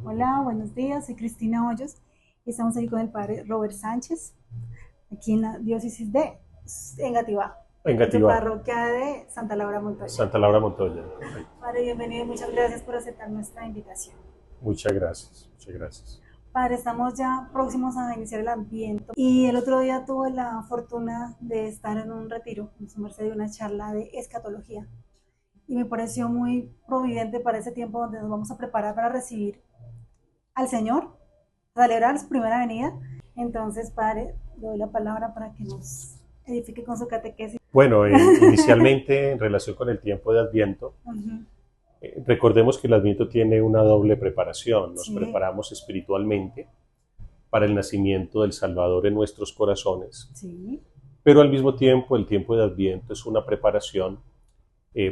Hola, buenos días, soy Cristina Hoyos y estamos aquí con el padre Robert Sánchez, aquí en la diócesis de Engativá, de Engativá, parroquia de Santa Laura Montoya. Santa Laura Montoya. Correcto. Padre, bienvenido y muchas gracias por aceptar nuestra invitación. Muchas gracias, muchas gracias. Padre, estamos ya próximos a iniciar el Adviento y el otro día tuve la fortuna de estar en un retiro, en su merced de una charla de escatología y me pareció muy providente para ese tiempo donde nos vamos a preparar para recibir al Señor, celebrar su primera venida. Entonces, Padre, le doy la palabra para que nos edifique con su catequesis. Bueno, inicialmente en relación con el tiempo de Adviento, recordemos que el Adviento tiene una doble preparación. Nos Sí, preparamos espiritualmente para el nacimiento del Salvador en nuestros corazones, sí. pero al mismo tiempo el tiempo de Adviento es una preparación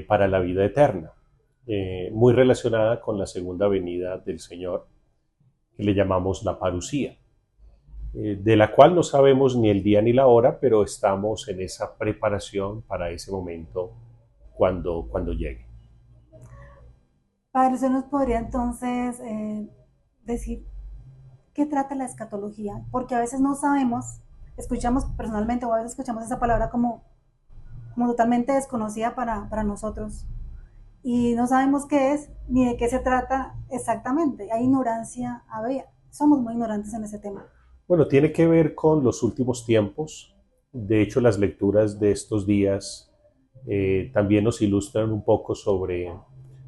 para la vida eterna, muy relacionada con la segunda venida del Señor, que le llamamos la parusía, de la cual no sabemos ni el día ni la hora, pero estamos en esa preparación para ese momento cuando llegue. Padre, ¿usted nos podría entonces decir qué trata la escatología? Porque a veces no sabemos, escuchamos personalmente o a veces escuchamos esa palabra como totalmente desconocida para nosotros y no sabemos qué es ni de qué se trata exactamente. Hay ignorancia, somos muy ignorantes en ese tema. Bueno, tiene que ver con los últimos tiempos. De hecho, las lecturas de estos días también nos ilustran un poco sobre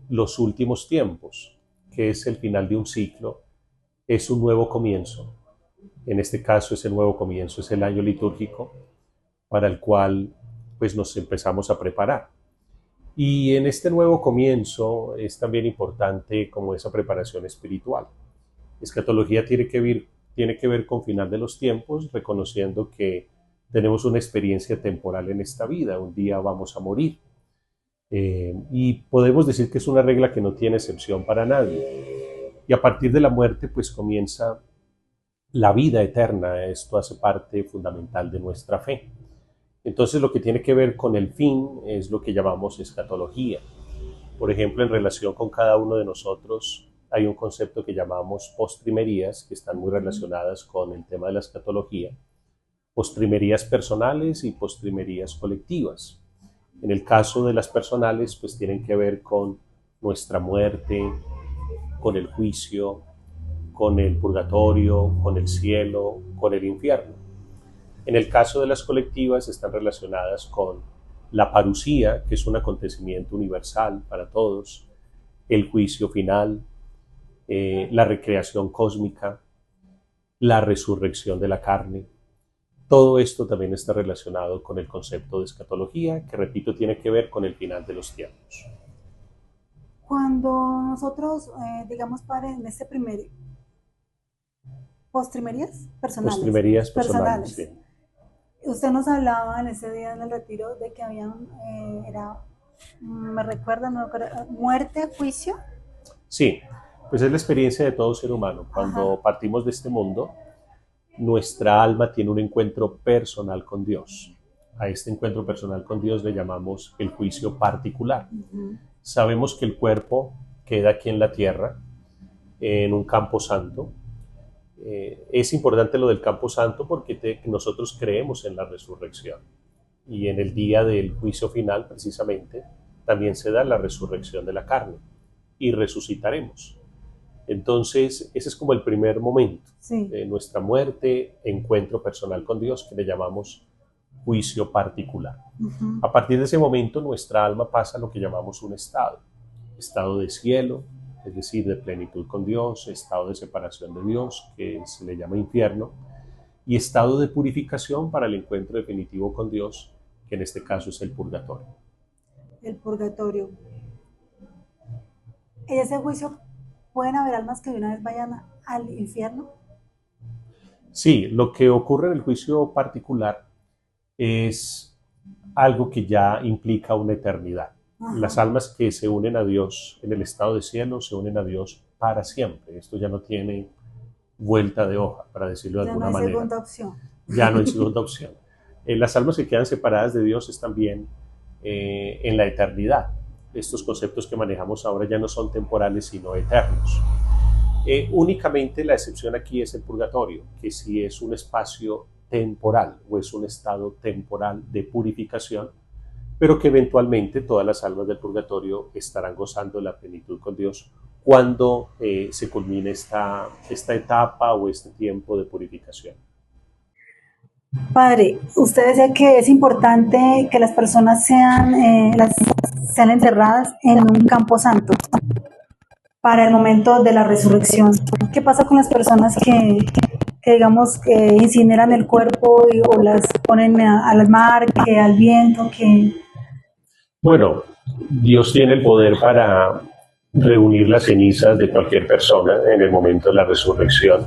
los últimos tiempos, que es el final de un ciclo, es un nuevo comienzo. En este caso, ese nuevo comienzo es el año litúrgico para el cual pues nos empezamos a preparar. Y en este nuevo comienzo es también importante como esa preparación espiritual. Escatología tiene que ver con final de los tiempos, reconociendo que tenemos una experiencia temporal en esta vida, un día vamos a morir. Y podemos decir que es una regla que no tiene excepción para nadie. Y a partir de la muerte, pues comienza la vida eterna. Esto hace parte fundamental de nuestra fe. Entonces, lo que tiene que ver con el fin es lo que llamamos escatología. Por ejemplo, en relación con cada uno de nosotros, hay un concepto que llamamos postrimerías, que están muy relacionadas con el tema de la escatología. Postrimerías personales y postrimerías colectivas. En el caso de las personales, pues tienen que ver con nuestra muerte, con el juicio, con el purgatorio, con el cielo, con el infierno. En el caso de las colectivas, están relacionadas con la parusía, que es un acontecimiento universal para todos, el juicio final, la recreación cósmica, la resurrección de la carne. Todo esto también está relacionado con el concepto de escatología, que repito, tiene que ver con el final de los tiempos. Cuando nosotros, digamos, Padre, en este primer postrimerías personales, Postrimerías personales, personales. bien. Usted nos hablaba en ese día en el retiro de que habían, me recuerda, no, muerte, juicio. Sí, pues es la experiencia de todo ser humano. Ajá. Cuando partimos de este mundo, nuestra alma tiene un encuentro personal con Dios. A este encuentro personal con Dios le llamamos el juicio particular. Sabemos que el cuerpo queda aquí en la tierra, en un campo santo. Es importante lo del campo santo porque nosotros creemos en la resurrección. Y en el día del juicio final, precisamente, también se da la resurrección de la carne y resucitaremos. Entonces, ese es como el primer momento Sí. de nuestra muerte, encuentro personal con Dios, que le llamamos juicio particular. A partir de ese momento, nuestra alma pasa a lo que llamamos un estado de cielo, es decir, de plenitud con Dios, estado de separación de Dios, que se le llama infierno, y estado de purificación para el encuentro definitivo con Dios, que en este caso es el purgatorio. El purgatorio. En ese juicio pueden haber almas que de una vez vayan al infierno. Sí, lo que ocurre en el juicio particular es algo que ya implica una eternidad. Ajá. Las almas que se unen a Dios en el estado de cielo se unen a Dios para siempre. Esto ya no tiene vuelta de hoja, para decirlo de Ya no alguna hay manera. segunda opción. Ya no hay segunda opción. Las almas que quedan separadas de Dios están bien en la eternidad. Estos conceptos que manejamos ahora ya no son temporales, sino eternos. Únicamente la excepción aquí es el purgatorio, que si es un espacio temporal o es un estado temporal de purificación, pero que eventualmente todas las almas del purgatorio estarán gozando de la plenitud con Dios cuando se culmine esta etapa o este tiempo de purificación. Padre, usted decía que es importante que las personas sean encerradas en un campo santo para el momento de la resurrección. ¿Qué pasa con las personas que digamos, que incineran el cuerpo o las ponen al mar, al viento? Bueno, Dios tiene el poder para reunir las cenizas de cualquier persona en el momento de la resurrección.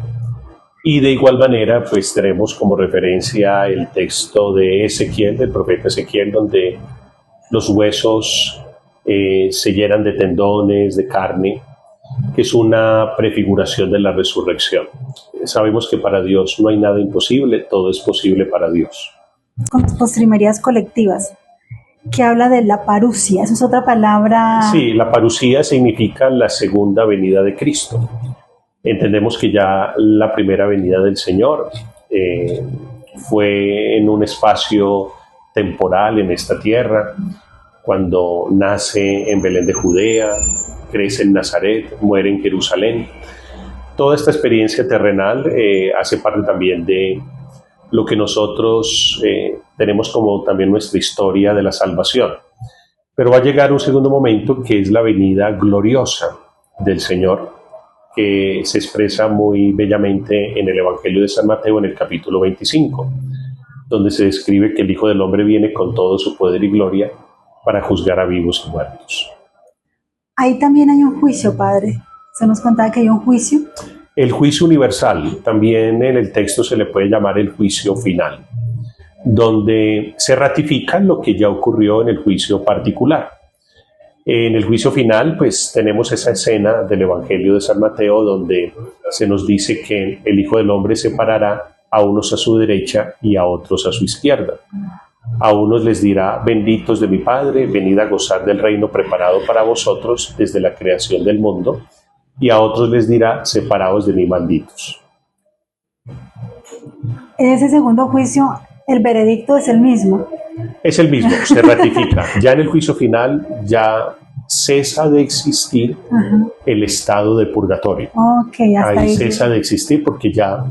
Y de igual manera, pues tenemos como referencia el texto de Ezequiel, del profeta Ezequiel, donde los huesos se llenan de tendones, de carne, que es una prefiguración de la resurrección. Sabemos que para Dios no hay nada imposible, todo es posible para Dios. Con las postrimerías colectivas, que habla de la parusia, eso es otra palabra. Sí, la parusia significa la segunda venida de Cristo. Entendemos que ya la primera venida del Señor fue en un espacio temporal en esta tierra, cuando nace en Belén de Judea, crece en Nazaret, muere en Jerusalén. Toda esta experiencia terrenal hace parte también de lo que nosotros tenemos como también nuestra historia de la salvación. Pero va a llegar un segundo momento que es la venida gloriosa del Señor, que se expresa muy bellamente en el Evangelio de San Mateo en el capítulo 25, donde se describe que el Hijo del Hombre viene con todo su poder y gloria para juzgar a vivos y muertos. Ahí también hay un juicio, Padre. Se nos contaba que hay un juicio. El juicio universal, también en el texto se le puede llamar el juicio final, donde se ratifica lo que ya ocurrió en el juicio particular. En el juicio final, pues tenemos esa escena del Evangelio de San Mateo donde se nos dice que el Hijo del Hombre separará a unos a su derecha y a otros a su izquierda. A unos les dirá: benditos de mi Padre, venid a gozar del reino preparado para vosotros desde la creación del mundo. Y a otros les dirá: separaos de mí, malditos. En ese segundo juicio, el veredicto es el mismo. Es el mismo, se ratifica. Ya en el juicio final ya cesa de existir el estado de purgatorio. Okay, ahí cesa de existir porque ya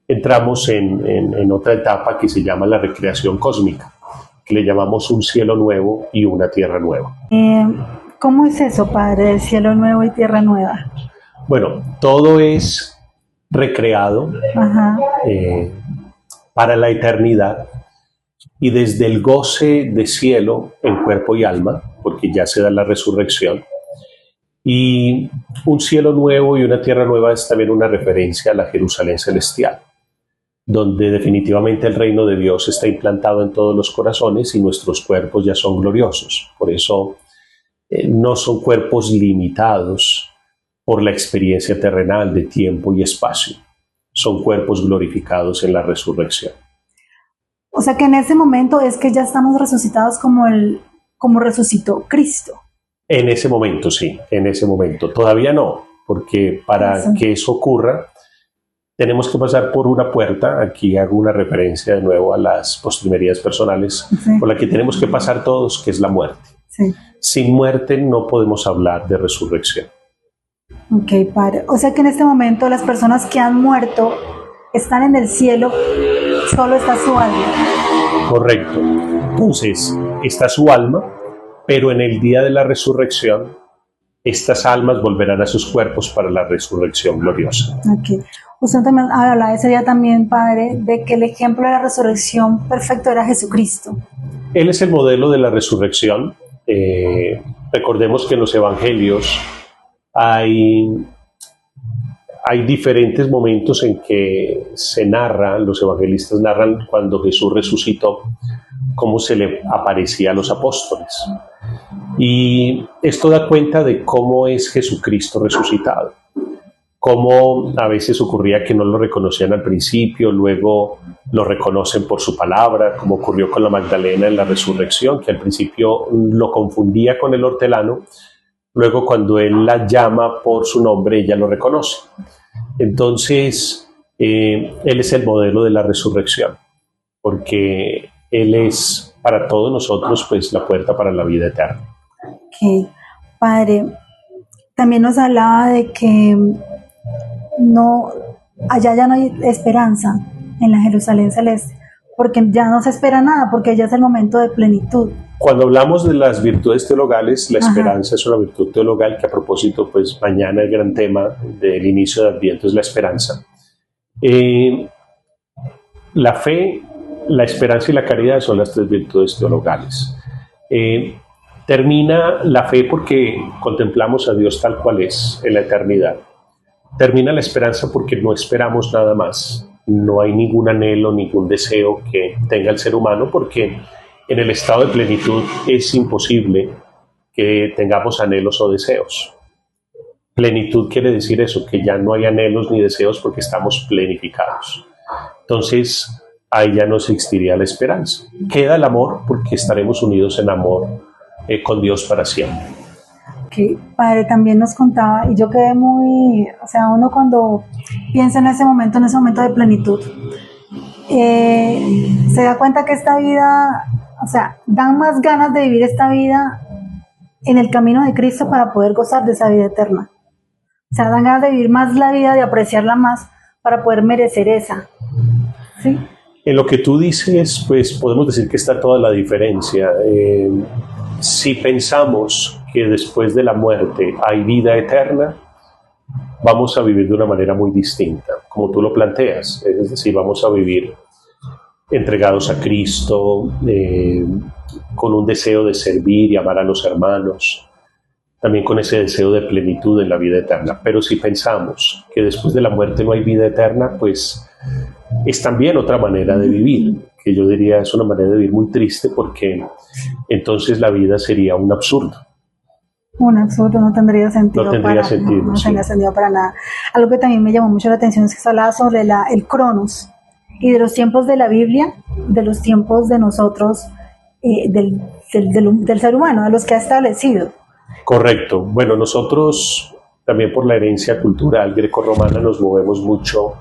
entramos en otra etapa que se llama la recreación cósmica, que le llamamos un cielo nuevo y una tierra nueva. ¿Cómo es eso, Padre, el cielo nuevo y tierra nueva? Bueno, todo es recreado para la eternidad, y desde el goce de cielo en cuerpo y alma, porque ya se da la resurrección, y un cielo nuevo y una tierra nueva es también una referencia a la Jerusalén celestial, donde definitivamente el reino de Dios está implantado en todos los corazones y nuestros cuerpos ya son gloriosos. Por eso no son cuerpos limitados por la experiencia terrenal de tiempo y espacio. Son cuerpos glorificados en la resurrección. O sea que en ese momento es que ya estamos resucitados como resucitó Cristo. En ese momento, sí, en ese momento. Todavía no, porque para que eso ocurra, tenemos que pasar por una puerta. Aquí hago una referencia de nuevo a las postrimerías personales, por la que tenemos que pasar todos, que es la muerte. Sin muerte no podemos hablar de resurrección. Ok, Padre. O sea que en este momento las personas que han muerto están en el cielo, solo está su alma. Correcto. Entonces, está su alma, pero en el día de la resurrección, estas almas volverán a sus cuerpos para la resurrección gloriosa. Ok. Usted también habla ese día también, Padre, de que el ejemplo de la resurrección perfecto era Jesucristo. Él es el modelo de la resurrección. Recordemos que en los evangelios hay diferentes momentos en que se narra, los evangelistas narran cuando Jesús resucitó, cómo se le aparecía a los apóstoles. Y esto da cuenta de cómo es Jesucristo resucitado. Cómo a veces ocurría que no lo reconocían al principio, luego lo reconocen por su palabra, como ocurrió con la Magdalena en la resurrección, que al principio lo confundía con el hortelano, Luego, cuando Él la llama por su nombre, ella lo reconoce. Entonces, Él es el modelo de la resurrección, porque Él es para todos nosotros pues la puerta para la vida eterna. Ok, Padre, también nos hablaba de que no, allá ya no hay esperanza en la Jerusalén celeste, porque ya no se espera nada, porque ya es el momento de plenitud. Cuando hablamos de las virtudes teologales, la esperanza es una virtud teologal que, a propósito, pues mañana el gran tema del inicio de Adviento es la esperanza. La fe, la esperanza y la caridad son las tres virtudes teologales. Termina la fe porque contemplamos a Dios tal cual es en la eternidad. Termina la esperanza porque no esperamos nada más. No hay ningún anhelo, ningún deseo que tenga el ser humano, porque en el estado de plenitud es imposible que tengamos anhelos o deseos. Plenitud quiere decir eso, que ya no hay anhelos ni deseos porque estamos plenificados. Entonces, ahí ya no existiría la esperanza. Queda el amor porque estaremos unidos en amor con Dios para siempre. Que Padre también nos contaba, y yo quedé muy, o sea, uno cuando piensa en ese momento de plenitud, se da cuenta que esta vida, o sea, dan más ganas de vivir esta vida en el camino de Cristo para poder gozar de esa vida eterna. O sea, dan ganas de vivir más la vida, de apreciarla más para poder merecer esa. ¿Sí? En lo que tú dices, pues podemos decir que está toda la diferencia. Si pensamos que después de la muerte hay vida eterna, vamos a vivir de una manera muy distinta, como tú lo planteas. Es decir, vamos a vivir entregados a Cristo, con un deseo de servir y amar a los hermanos, también con ese deseo de plenitud en la vida eterna. Pero si pensamos que después de la muerte no hay vida eterna, pues es también otra manera de vivir, que yo diría es una manera de vivir muy triste, porque entonces la vida sería un absurdo. Un absurdo, no tendría sentido. No tendría sentido. No tendría sentido para nada. Algo que también me llamó mucho la atención es que se hablaba sobre el Cronos y de los tiempos de la Biblia, de los tiempos de nosotros, del ser humano, de los que ha establecido. Correcto. Bueno, nosotros también por la herencia cultural grecorromana nos movemos mucho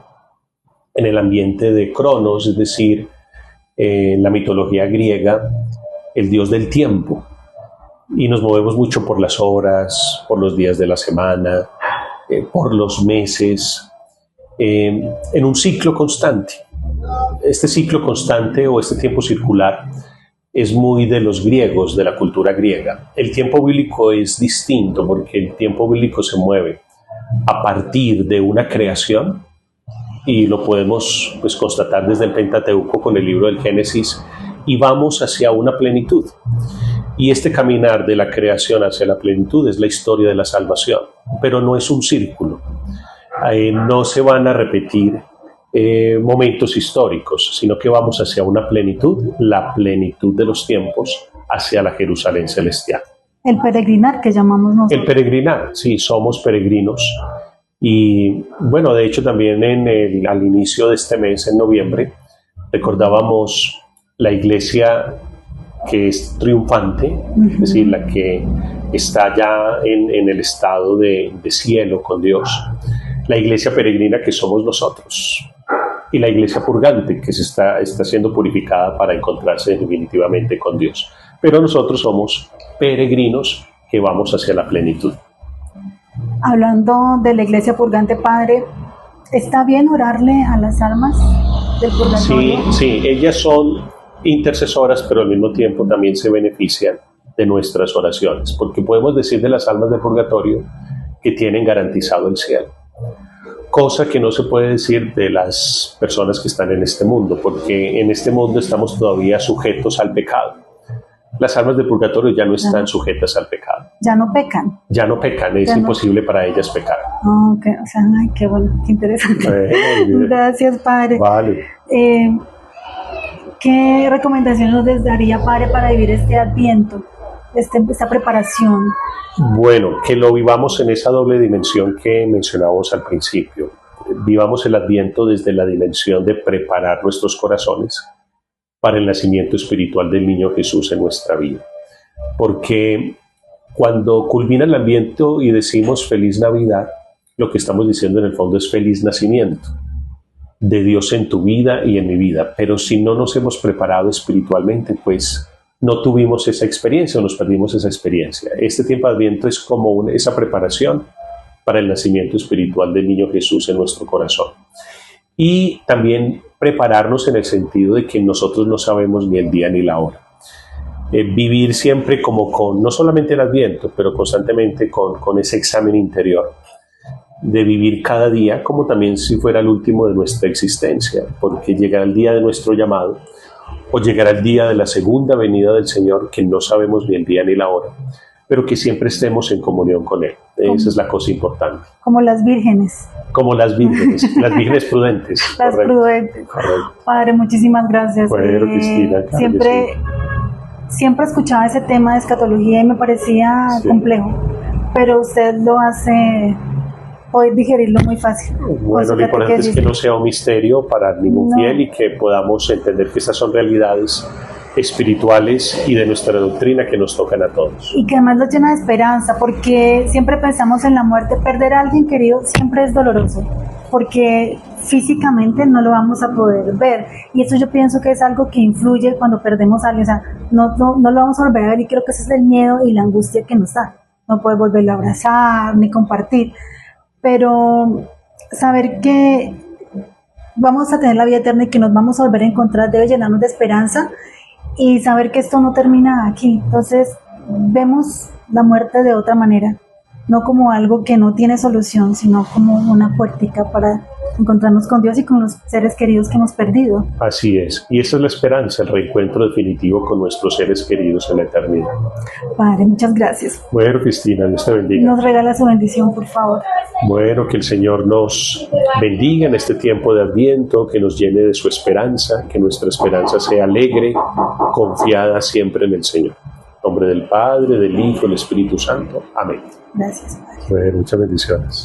en el ambiente de Cronos, es decir, en la mitología griega, el dios del tiempo. Y nos movemos mucho por las horas, por los días de la semana, por los meses, en un ciclo constante. Este ciclo constante o este tiempo circular es muy de los griegos, de la cultura griega. El tiempo bíblico es distinto porque el tiempo bíblico se mueve a partir de una creación, y lo podemos pues constatar desde el Pentateuco con el libro del Génesis, y vamos hacia una plenitud. Y este caminar de la creación hacia la plenitud es la historia de la salvación, pero no es un círculo. No se van a repetir momentos históricos, sino que vamos hacia una plenitud, la plenitud de los tiempos, hacia la Jerusalén celestial. El peregrinar que llamamos nosotros. El peregrinar, sí, somos peregrinos. Y bueno, de hecho también al inicio de este mes, en noviembre, recordábamos la iglesia que es triunfante, es decir, la que está ya en el estado de cielo con Dios, la iglesia peregrina que somos nosotros, y la iglesia purgante que está siendo purificada para encontrarse definitivamente con Dios. Pero nosotros somos peregrinos que vamos hacia la plenitud. Hablando de la iglesia purgante, Padre, ¿está bien orarle a las almas del purgatorio? Sí, ellas son intercesoras, pero al mismo tiempo también se benefician de nuestras oraciones, porque podemos decir de las almas del purgatorio que tienen garantizado el cielo, cosa que no se puede decir de las personas que están en este mundo, porque en este mundo estamos todavía sujetos al pecado. Las almas del purgatorio ya no están sujetas al pecado. Ya no pecan. Ya no pecan, es imposible para ellas pecar. Okay. O sea, ay, qué bueno, qué interesante. Gracias, Padre. Vale. ¿Qué recomendación nos daría, Padre, para vivir este Adviento, esta preparación? Bueno, que lo vivamos en esa doble dimensión que mencionábamos al principio. Vivamos el Adviento desde la dimensión de preparar nuestros corazones para el nacimiento espiritual del niño Jesús en nuestra vida. Porque Cuando culmina el Adviento y decimos Feliz Navidad, lo que estamos diciendo en el fondo es Feliz Nacimiento de Dios en tu vida y en mi vida. Pero si no nos hemos preparado espiritualmente, pues no tuvimos esa experiencia o nos perdimos esa experiencia. Este tiempo de Adviento es como esa preparación para el nacimiento espiritual del niño Jesús en nuestro corazón. Y también prepararnos en el sentido de que nosotros no sabemos ni el día ni la hora. Vivir siempre como con, no solamente el Adviento, pero constantemente con ese examen interior, de vivir cada día como también si fuera el último de nuestra existencia, porque llegará el día de nuestro llamado, o llegará el día de la segunda venida del Señor, que no sabemos ni el día ni la hora, pero que siempre estemos en comunión con Él. Esa es la cosa importante. Como las vírgenes. Como las vírgenes prudentes. Las correcto, prudentes. correcto. Padre, muchísimas gracias. Bueno, Cristina, claro siempre escuchaba ese tema de escatología y me parecía complejo, pero usted lo hace hoy digerirlo muy fácil. Bueno, lo importante es que no sea un misterio para ningún fiel y que podamos entender que estas son realidades espirituales y de nuestra doctrina que nos tocan a todos. Y que además nos llena de esperanza, porque siempre pensamos en la muerte. Perder a alguien querido siempre es doloroso, porque físicamente no lo vamos a poder ver. Y eso yo pienso que es algo que influye cuando perdemos a alguien. O sea, no lo vamos a volver a ver, y creo que ese es el miedo y la angustia que nos da. No poder volverlo a abrazar ni compartir. Pero saber que vamos a tener la vida eterna y que nos vamos a volver a encontrar debe llenarnos de esperanza, y saber que esto no termina aquí. Entonces vemos la muerte de otra manera, no como algo que no tiene solución, sino como una puertica para encontrarnos con Dios y con los seres queridos que hemos perdido. Así es, y esa es la esperanza, el reencuentro definitivo con nuestros seres queridos en la eternidad. Padre, muchas gracias. Bueno, Cristina, Dios te bendiga. Nos regala su bendición, por favor. Bueno, que el Señor nos bendiga en este tiempo de Adviento, que nos llene de su esperanza, que nuestra esperanza sea alegre, confiada siempre en el Señor. En nombre del Padre, del Hijo y del Espíritu Santo. Amén. Gracias, Padre. Bueno, muchas bendiciones.